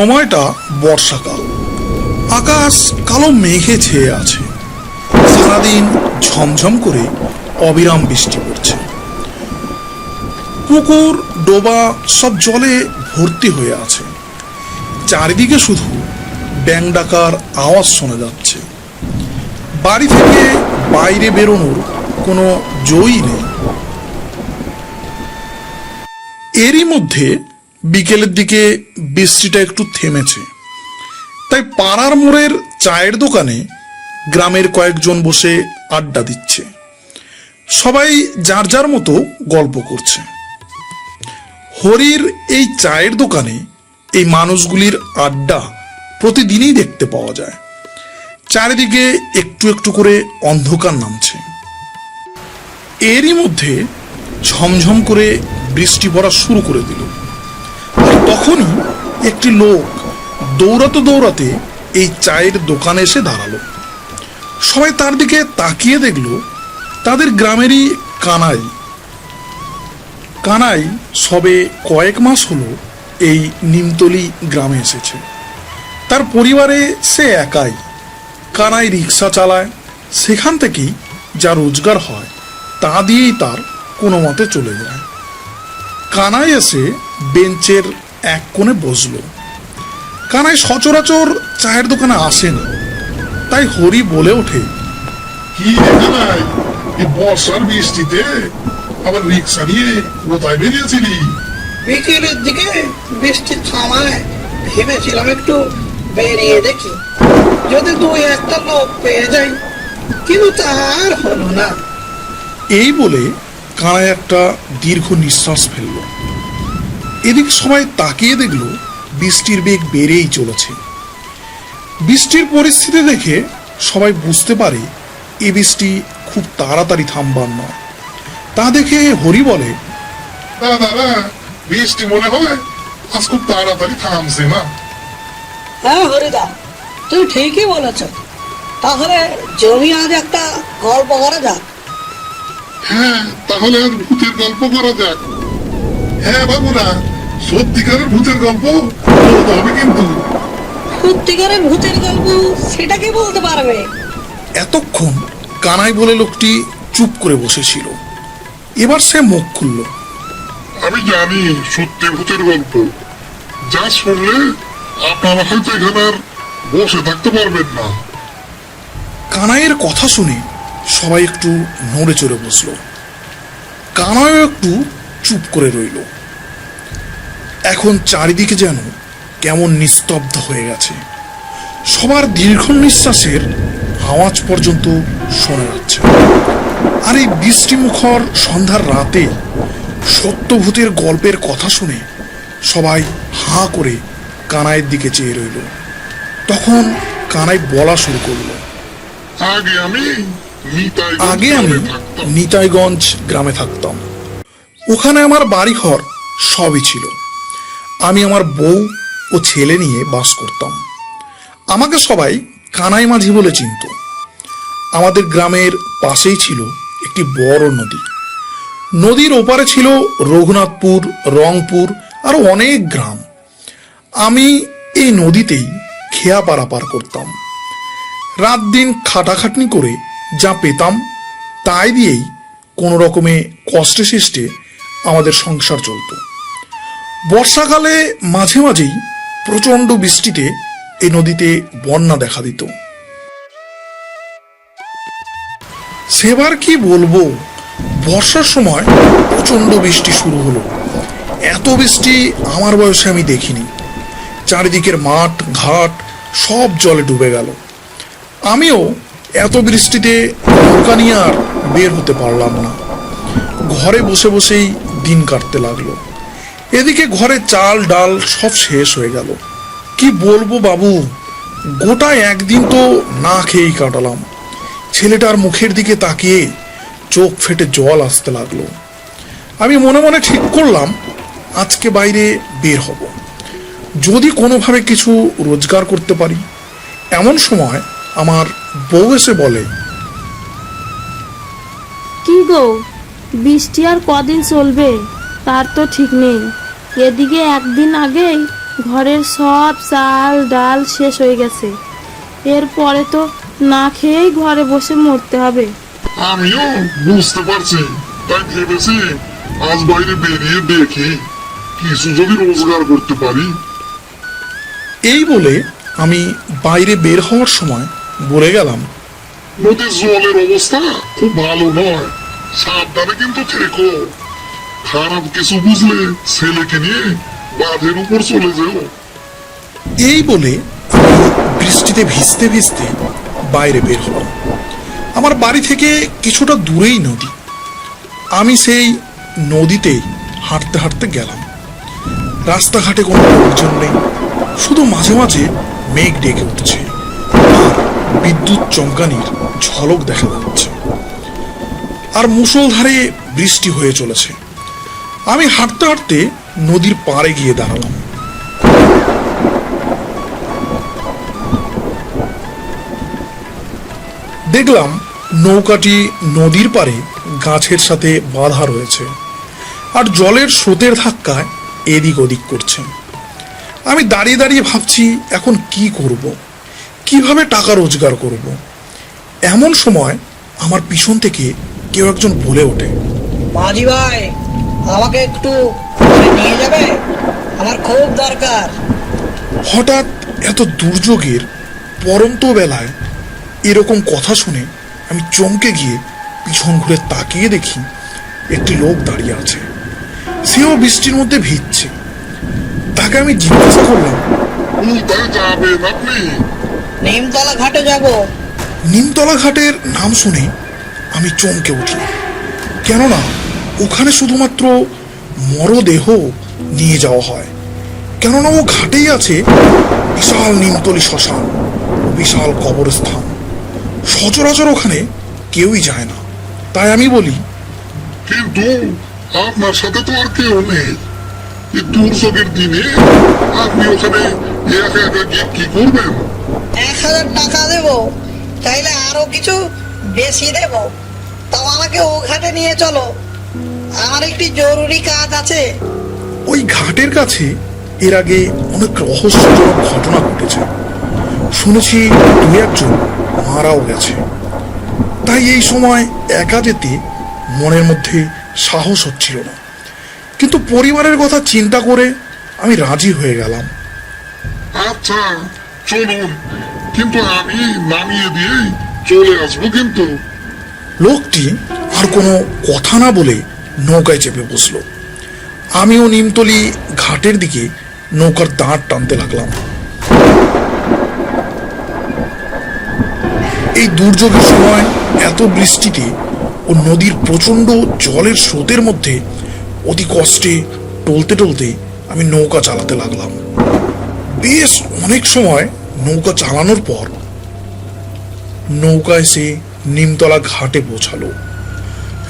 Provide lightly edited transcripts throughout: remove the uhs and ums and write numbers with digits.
সময়টা বর্ষাকাল। আকাশ কালো মেঘে ছেয়ে আছে। সারাদিন ঝমঝম করে অবিরাম বৃষ্টি পড়ছে। পুকুর ডোবা সব জলে ভর্তি হয়ে আছে। চারিদিকে শুধু ব্যাঙ ডাকার আওয়াজ শোনা যাচ্ছে। বাড়ি থেকে বাইরে বেরোনোর কোনো জয়ই নেই। এরই মধ্যে বিকেলের দিকে বৃষ্টিটা একটু থেমেছে। তাই পাড়ার মোড়ের চায়ের দোকানে গ্রামের কয়েকজন বসে আড্ডা দিচ্ছে। সবাই যার যার মতো গল্প করছে। হরির এই চায়ের দোকানে এই মানুষগুলির আড্ডা প্রতিদিনই দেখতে পাওয়া যায়। চারিদিকে একটু একটু করে অন্ধকার নামছে। এরই মধ্যে ঝমঝম করে বৃষ্টি পড়া শুরু করে দিল। আর তখনই একটি লোক দৌড়াতে দৌড়াতে এই চায়ের দোকানে এসে দাঁড়ালো। সবাই তার দিকে তাকিয়ে দেখল তাদের গ্রামেরই কানাই। কানাই সবে কয়েক মাস হলো এই নিমতলি গ্রামে এসেছে। তার পরিবারে সে একাই। কানাই রিক্সা চালায়। সেখান থেকেই যা রোজগার হয় তা দিয়েই তার কোনো মতে চলে যায়। কানাই এসে বেঞ্চের এক কোণে বসল। কানাই সচরাচর চায়ের দোকানে আসে না। তাই হরি বলে ওঠে, কি রে কানাই, এই বর্ষার বৃষ্টিতে আবার রিক্সা নিয়ে কোথায় বেরিয়েছিলি? বিকেলের দিকে বৃষ্টি থামায় ভেবেছিলাম একটু বেরিয়ে দেখি, যদি দুই একটা লোক পেয়ে যাই, কিন্তু তার হলো না। এই বলে কানাই একটা দীর্ঘ নিঃশ্বাস ফেলল। এদিক সবাই তাকিয়ে দেখল বৃষ্টির বেগ বেড়েই চলেছে। বৃষ্টির পরিস্থিতি দেখে সবাই বুঝতে পারে এ বৃষ্টি খুব তাড়াতাড়ি থামবার নয়। তা দেখে হরি বলে, দাদা, বৃষ্টি মনে হয় আজ খুব তাড়াতাড়ি থামছে না। হ্যাঁ হরিদা, তুই ঠিকই বলেছ। তাহলে জমি আজ একটা গল্প করা যাক। হ্যাঁ, তাহলে আজ ভূতের গল্প করা যাক। হ্যাঁ বাবুরা, সত্যিকারের ভূতের গল্প বলতে হবে কিন্তু। সত্যিকারের ভূতের গল্প সেটা কি বলতে পারবে? এতক্ষণ কানাই বলে লোকটি চুপ করে বসেছিল। এবার সে মুখ খুলল। আমি জানি সত্যি ভূতের গল্প, যা শুনলে আপনারা হয়তো এখানে আর বসে থাকতে পারবেন না। কানাইয়ের কথা শুনে সবাই একটু নড়ে চড়ে বসল। কানাইও একটু চুপ করে রইল। এখন চারিদিকে যেন কেমন নিস্তব্ধ হয়ে গেছে। সবার দীর্ঘ নিঃশ্বাসের আওয়াজ পর্যন্ত শোনা যাচ্ছে। আর এই বৃষ্টিমুখর সন্ধ্যার রাতে সত্যভূতের গল্পের কথা শুনে সবাই হাঁ করে কানাইয়ের দিকে চেয়ে রইল। তখন কানাই বলা শুরু করলো, আগে আমি নিতাইগঞ্জ গ্রামে থাকতাম। ওখানে আমার বাড়িঘর সবই ছিল। আমি আমার বউ ও ছেলে নিয়ে বাস করতাম। আমাকে সবাই কানাই মাঝি বলে চিনত। আমাদের গ্রামের পাশেই ছিল একটি বড় নদী। নদীর ওপারে ছিল রঘুনাথপুর, রংপুর আরো অনেক গ্রাম। আমি এই নদীতেই খেয়া পারাপার করতাম। রাত দিন খাটাখাটনি করে যা পেতাম তাই দিয়েই কোনো রকমে কষ্টে সৃষ্টে আমাদের সংসার চলত। বর্ষাকালে মাঝে মাঝেই প্রচণ্ড বৃষ্টিতে এই নদীতে বন্যা দেখা দিত। সেবার কি বলবো, বর্ষার সময় প্রচণ্ড বৃষ্টি শুরু হলো। এত বৃষ্টি আমার বয়সে আমি দেখিনি। চারিদিকের মাঠ ঘাট সব জলে ডুবে গেল। আমিও এত বৃষ্টিতে নৌকা নিয়ে আর বের হতে পারলাম না। ঘরে বসে বসেই দিন কাটতে লাগলো। এদিকে ঘরে চাল ডাল সব শেষ হয়ে গেল। কি বলবো বাবু, গোটা একদিন তো না খেয়েই কাটালাম। ছেলেটার মুখের দিকে তাকিয়ে চোখ ফেটে জল আসতে লাগলো। আমি মনে মনে ঠিক করলাম আজকে বাইরে বের হব, যদি কোনোভাবে কিছু রোজগার করতে পারি। এমন সময় আমার বউ এসে বলে, কি গো, বৃষ্টি আর কদিন চলবে তার তো ঠিক নেই। এদিকে একদিন আগেই ঘরের সব চাল ডাল শেষ হয়ে গেছে। এরপরে তো না খেয়েই ঘরে বসে মরতে হবে। আমিও বুঝতে পারছি, তাই ভেবেছি আজ বাইরে বেরিয়ে দেখি কিছু যদি রোজগার করতে পারি। এই বলে আমি বাইরে বের হওয়ার সময় বলে গেলাম, নদীর জলের অবস্থা খুব ভালো নয়, সাবধানে কিন্তু থেকো। খারাপ কিছু বুঝলে ছেলেকে নিয়ে বাঁধের উপর চলে যেও। এই বলে আমি বৃষ্টিতে ভিজতে ভিজতে বাইরে বের হলাম। আমার বাড়ি থেকে কিছুটা দূরেই নদী। আমি সেই নদীতেই হাঁটতে হাঁটতে গেলাম। রাস্তাঘাটে কোনো লোকজন নেই, শুধু মাঝে মাঝে মেঘ ডেকে উঠছে আর বিদ্যুৎ চমকানির ঝলক দেখা যাচ্ছে, আর মুষলধারে বৃষ্টি হয়ে চলেছে। আমি হাঁটতে হাঁটতে নদীর পাড়ে গিয়ে দাঁড়ালাম। দেখলাম নৌকাটি নদীর পাড়ে গাছের সাথে বাঁধা রয়েছে আর জলের স্রোতের ধাক্কায় এদিক ওদিক করছে। আমি দাঁড়িয়ে দাঁড়িয়ে ভাবছি এখন কি করব, কিভাবে টাকা রোজগার করব। এমন সময় আমার পিছন থেকে কেউ একজন বলে ওঠে, মাঝি ভাই, আমাকে একটু ঘরে নিয়ে যাবে, আমার খুব দরকার। হঠাৎ এত দুর্যোগের পরন্ত বেলায় এরকম কথা শুনে আমি চমকে গিয়ে পিছন ঘুরে তাকিয়ে দেখি একটি লোক দাঁড়িয়ে আছে। সেও বৃষ্টির মধ্যে ভিজছে। তাকে আমি জিজ্ঞাসা করলাম, কোথায় যাবেন আপনি? নিমতলা ঘাটে যাব। নিমতলা ঘাটের নাম শুনে আমি চমকে উঠলাম, কেননা ওখানে শুধুমাত্র মরদেহ নিয়ে যাওয়া হয়। কেননা ও ঘাটেই আছে বিশাল নিমতলি শ্মশান, বিশাল কবরস্থান। সচরাচর ওখানে কেউই যায় না। তাই আমি বলি, কিন্তু আপনার সাথে তো আর কেউ নেই। এই দুর্যোগের দিনে আপনি ওখানে একা একা গিয়ে কি করবেন? 1000 টাকা দেব, চাইলে আরো কিছু বেশি দেব, তাও আমাকে ও ঘাটে নিয়ে চলো, আমার একটি জরুরি কাজ আছে। ওই ঘাটের কাছে এর আগে অনেক রহস্যজনক ঘটনা ঘটেছে। শুনেছি দু একজন মারাও গেছে। তাই এই সময় একা যেতে মনের মধ্যে সাহস হচ্ছিল না, কিন্তু পরিবারের কথা চিন্তা করে আমি রাজি হয়ে গেলাম। আচ্ছা চলুন, কিন্তু আমি নামিয়ে দিয়ে চলে আসবো কিন্তু। লোকটি আর কোনো কথা না বলে নৌকায় চেপে বসলো। আমিও নিমতলি ঘাটের দিকে নৌকার দাঁড় টানতে লাগলাম। এই দুর্যোগের সময় এত বৃষ্টিতে ও নদীর প্রচন্ড জলের স্রোতের মধ্যে অতি কষ্টে টলতে টলতে আমি নৌকা চালাতে লাগলাম। বেশ অনেক সময় নৌকা চালানোর পর নৌকা এসে নিমতলা ঘাটে পৌঁছালো।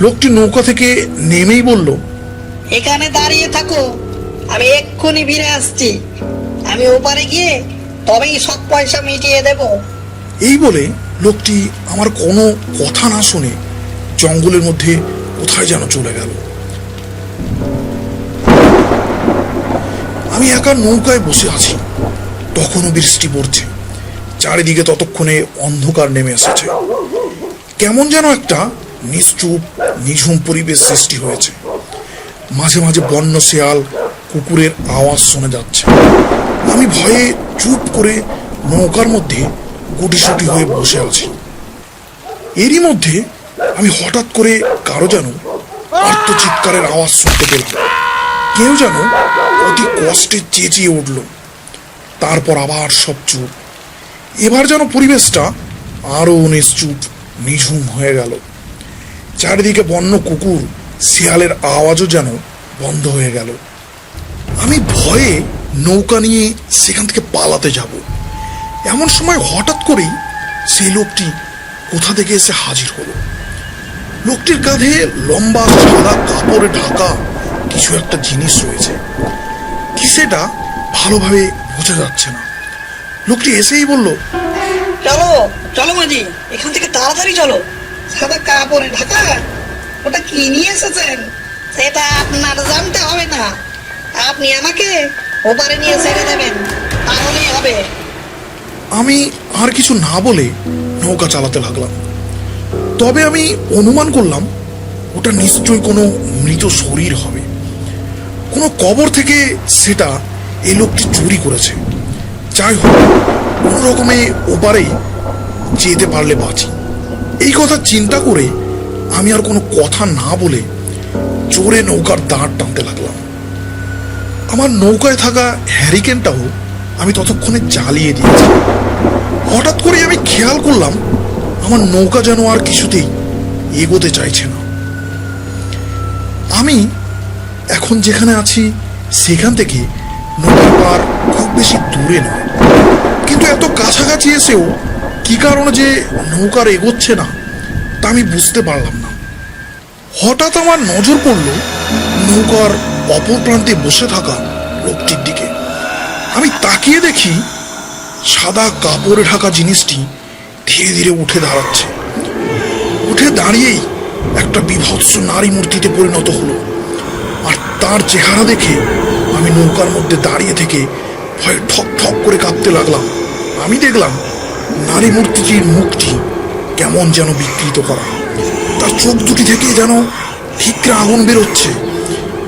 লোকটি নৌকা থেকে নেমেই বলল, এখানে দাঁড়িয়ে থাকো, আমি এক্ষুনি ফিরে আসছি। আমি ওপারে গিয়ে তবেই সব পয়সা মিটিয়ে দেব। এই বলে লোকটি আমার কোনো কথা না শুনে জঙ্গলের মধ্যে কোথায় যেন চলে গেল। আমি একা নৌকায় বসে আছি, তখনও বৃষ্টি পড়ছে। চারিদিকে ততক্ষণে অন্ধকার নেমে এসেছে। কেমন যেন একটা নিশ্চুপ নিঝুম পরিবেশ সৃষ্টি হয়েছে। মাঝে মাঝে বন্য শেয়াল কুকুরের আওয়াজ শোনা যাচ্ছে। আমি ভয়ে চুপ করে নৌকার মধ্যে গুটিসুটি হয়ে বসে আছি। এরই মধ্যে আমি হঠাৎ করে কারো যেন আর্তচিৎকারের আওয়াজ শুনতে পেলাম। কেউ যেন অতি কষ্টে চেঁচিয়ে উঠল। তারপর আবার সব চুপ। এবার যেন পরিবেশটা আরো নিশ্চুপ নিঝুম হয়ে গেল। চারিদিকে বন্য কুকুর শিয়ালের আওয়াজও যেন বন্ধ হয়ে গেল। আমি ভয়ে নৌকা নিয়ে সেখান থেকে পালাতে যাব। এমন সময় হঠাৎ করেই সেই লোকটি কোথা থেকে এসে হাজির হলো। লোকটির কাঁধে লম্বা সাদা কাপড়ে ঢাকা কিছু একটা জিনিস রয়েছে। কি সেটা ভালোভাবে বোঝা যাচ্ছে না। লোকটি এসেই বলল, চলো চলো মাঝি, এখান থেকে তাড়াতাড়ি চলো। সাদা কাপড়ে ঢাকা, ওটা কি নিয়ে এসেছেন সেটা আপনার জানতে হবে না। আপনি আমাকে ওপারে নিয়ে ছেড়ে দেবেন, তাহলেই হবে। আমি আর কিছু না বলে নৌকা চালাতে লাগলাম। তবে আমি অনুমান করলাম ওটা নিশ্চয়ই কোনো মৃত শরীর হবে। কোনো কবর থেকে সেটা এই লোকটি চুরি করেছে। যাই হোক, কোনো রকমে ওপারেই যেতে পারলে বাঁচি, এই কথা চিন্তা করে আমি আর কোনো কথা না বলে জোরে নৌকার দাঁড় টানতে লাগলাম। আমার নৌকায় থাকা হ্যারিকেনটাও আমি ততক্ষণে জ্বালিয়ে দিয়েছি। হঠাৎ করে আমি খেয়াল করলাম আমার নৌকা যেন আর কিছুতেই এগোতে চাইছে না। আমি এখন যেখানে আছি সেখান থেকে নদীর পার খুব বেশি দূরে নয়, কিন্তু এত কাছাকাছি এসেও কি কারণে যে নৌকার এগোচ্ছে না তা আমি বুঝতে পারলাম না। হঠাৎ আমার নজর পড়ল নৌকার অপর প্রান্তে বসে থাকা লোকটির দিকে। আমি তাকিয়ে দেখি সাদা কাপড়ে ঢাকা জিনিসটি ধীরে ধীরে উঠে দাঁড়াচ্ছে। উঠে দাঁড়িয়েই একটা বিভৎস নারী মূর্তিতে পরিণত হলো। আর তার চেহারা দেখে আমি নৌকার মধ্যে দাঁড়িয়ে থেকে ভয়ে ঠক ঠক করে কাঁপতে লাগলাম। আমি দেখলাম নারী মূর্তিটির মুখটি কেমন যেন বিকৃত করা, তার চোখ দুটি থেকে যেন ঠিকরে আগুন বেরোচ্ছে,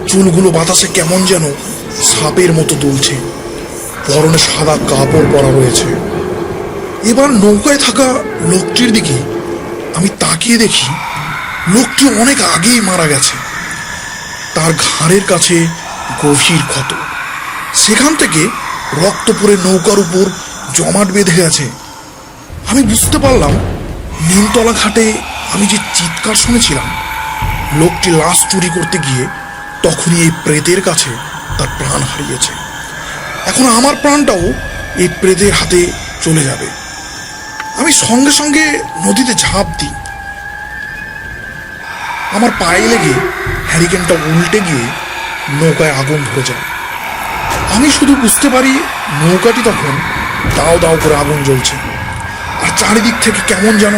চুলগুলো বাতাসে কেমন যেন সাপের মতো দুলছে, পরনে সাদা কাপড় পরা রয়েছে। এবার নৌকায় থাকা লোকটির দিকে আমি তাকিয়ে দেখি লোকটি অনেক আগেই মারা গেছে। তার ঘাড়ের কাছে গভীর ক্ষত, সেখান থেকে রক্ত পড়ে নৌকার উপর জমাট বেঁধে গেছে। আমি বুঝতে পারলাম নিমতলা ঘাটে আমি যে চিৎকার শুনেছিলাম, লোকটি লাশ চুরি করতে গিয়ে তখনই এই প্রেতের কাছে তার প্রাণ হারিয়েছে। এখন আমার প্রাণটাও এই প্রেতের হাতে চলে যাবে। আমি সঙ্গে সঙ্গে নদীতে ঝাঁপ দিই। আমার পায়ে লেগে হ্যারিকেনটা উল্টে গিয়ে নৌকায় আগুন ধরে যায়। আমি শুধু বুঝতে পারি নৌকাটি তখন দাও দাও করে আগুন জ্বলছে, আর চারিদিক থেকে কেমন যেন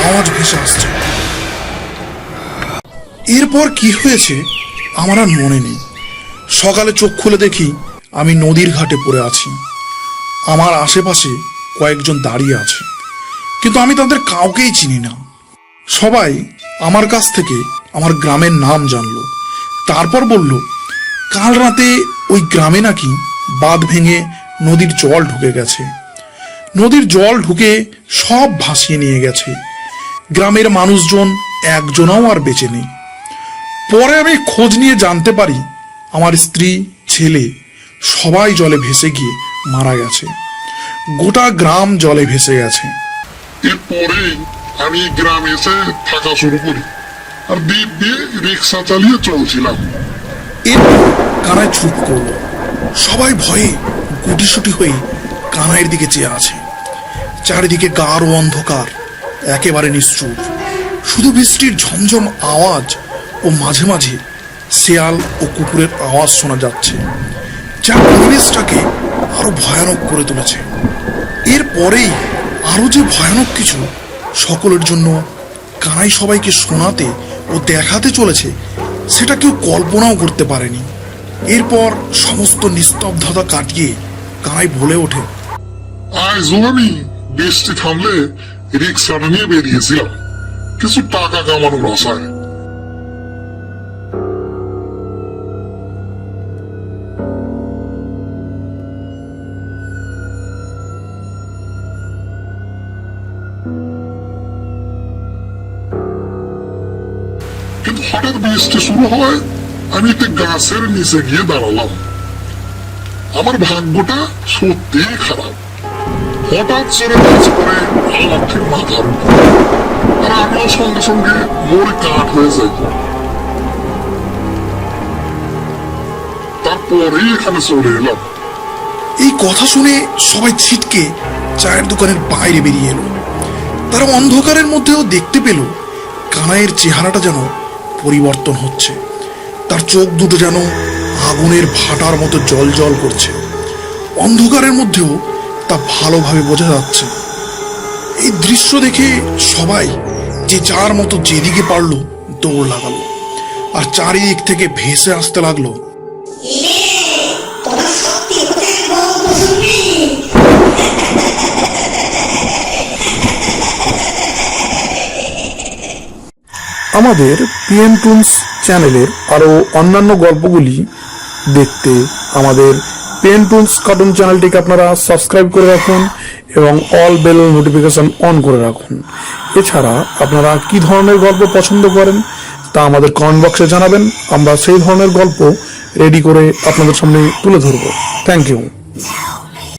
আওয়াজ ভেসে আসছে। এরপর কি হয়েছে আমার আর মনে নেই। সকালে চোখ খুলে দেখি আমি নদীর ঘাটে পড়ে আছি। আমার আশেপাশে কয়েকজন দাঁড়িয়ে আছে, কিন্তু আমি তাদের কাউকেই চিনি না। সবাই আমার কাছ থেকে আমার গ্রামের নাম জানলো। তারপর বলল কাল রাতে ওই গ্রামে নাকি বাঁধ ভেঙে নদীর জল ঢুকে গেছে। নদীর জল ঢুকে সব ভাসিয়ে নিয়ে গেছে। গ্রামের মানুষজন একজনাও আর বেঁচে নেই। পরে আমি খোঁজ নিয়ে জানতে পারি আমার স্ত্রী, ছেলে সবাই জলে ভেসে গিয়ে মারা গেছে। গোটা গ্রাম জলে ভেসে গেছে। এরপরে আমি গ্রামে এসে থাকা শুরু করি, আর দ্বীপ দিয়ে রিক্সা চালিয়ে চলছিলাম। এরপর কানাই চুপ করলো। সবাই ভয়ে গুটিসুটি হয়ে কানাইয়ের দিকে চেয়ে আছে। চারিদিকে গাঢ় অন্ধকার, একেবারে নিশ্চুপ। শুধু বৃষ্টির ঝমঝম আওয়াজ ও মাঝে মাঝে শেয়াল ও কুকুরের আওয়াজ শোনা যাচ্ছে, যা পরিবেশটাকে আরো ভয়ানক করে তুলেছে। এরপরেই আরো যে ভয়ানক কিছু সকলের জন্য কানাই সবাইকে শোনাতে ও দেখাতে চলেছে সেটা কেউ কল্পনাও করতে পারেনি। এরপর সমস্ত নিস্তব্ধতা কাটিয়ে কানাই বলে ওঠে, আজও আমি বৃষ্টি থামলে রিক্সাটা নিয়ে বেরিয়েছিলাম কিছু টাকা কামানোর আশায়। কিন্তু হঠাৎ বৃষ্টি শুরু হয়, আমি একটা গাছের নিচে গিয়ে দাঁড়ালাম। আমার ভাগ্যটা সত্যিই খারাপ। হঠাৎ চড়ে গাছ পড়ে আমার ঠিক মাথার উপর, আর আমিও সঙ্গে সঙ্গে মরে কাঠ হয়ে যাই। তারপরেই এখানে চলে এলাম। এই কথা শুনে সবাই ছিটকে চায়ের দোকানের বাইরে বেরিয়ে এলো। তারা অন্ধকারের মধ্যেও দেখতে পেল কানাইয়ের চেহারাটা যেন পরিবর্তন হচ্ছে। তার চোখ দুটো যেন আগুনের ভাটার মতো জল জল করছে। অন্ধকারের মধ্যেও তা ভালোভাবে বোঝা যাচ্ছে। এই দৃশ্য দেখে সবাই যে যার মতো যেদিকে পারলো দৌড় লাগালো, আর চারিদিক থেকে ভেসে আসতে লাগলো, তোরা সত্যি আমাদের পিএন টুনস চ্যানেলের আরও অন্যান্য গল্পগুলি দেখতে আমাদের পিএন টুনস কার্টুন চ্যানেলটিকে আপনারা সাবস্ক্রাইব করে রাখুন এবং অল বেল নোটিফিকেশন অন করে রাখুন। এছাড়া আপনারা কি ধরনের গল্প পছন্দ করেন তা আমাদের কমেন্ট বক্সে জানাবেন, আমরা সেই ধরনের গল্প রেডি করে আপনাদের সামনে তুলে ধরব। Thank you.